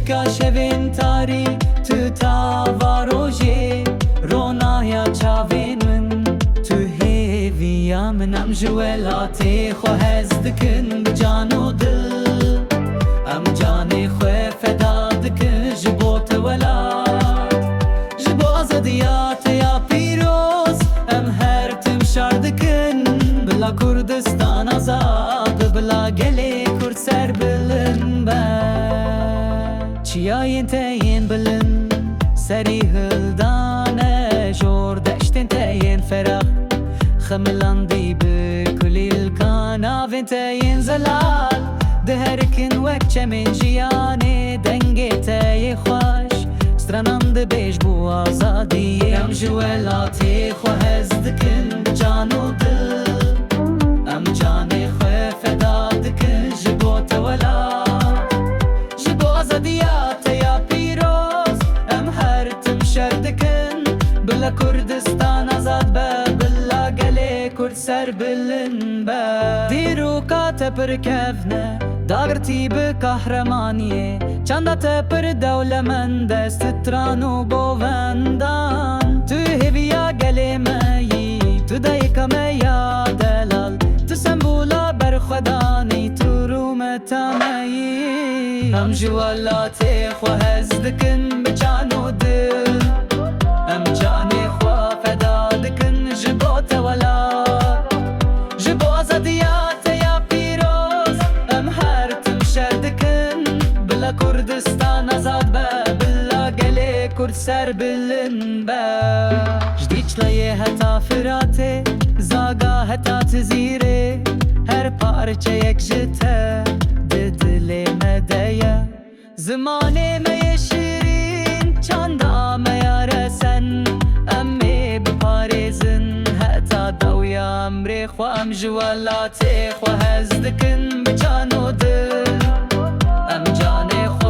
Çeka şevin tari tu tavaroje Ronaya çavin min tu heviya min Em jwelatê xwe hez dikin bi can û dil Em canê xwe feda dikin ji bo te welat Ji bo azadiya te ya pîroz Em her tim şar dikin Bila Kurdistan azad Bila gelê Kurd serbilin ben Çiyayên te yên bilin Serî hildane Jor deştên te yên ferah Xemilandî bi kulîl kan Avên te yên zelal Diherikin wek çemên jiyanê Dengê te yê xweş Stranan dibêj bû azadiyê Em ji welatê xwe hez dikin bi can û dil Em canê xwe feda dikin ji bo te welat Ji bo azadiya te ya pîroz Em her tim şer dikin Bila Kurdistan azad be Bila gelê Kurd serbilin be Dîroka te pir kevne Dagirtî bi kahremaniyê Çanda te pir dewlemend e Stran û bovendan Tu hêviya gelê me yî Tu dayika me ya delal Tu sembûla berxwedanî Tu rûmeta me yî Em ji welatê xwe hez dikin bi can û dil Em canê xwe feda dikin ji bo te welat Ji bo azadiya te ya pîroz Em her tim şer dikin Bila Kurdistan azad be Bila gelê Kurd serbilin be Ji Dîçlayê heta Firatê Zaga heta Tizîrê Her parçeyek ji te Di dilê me de ye Zimanê me yê şîrîn Çanda me ya resen Em ê biparêzin Heta dawya emrê xwe Em ji welatê xwe hez dikin bi can û dil Em canê xwe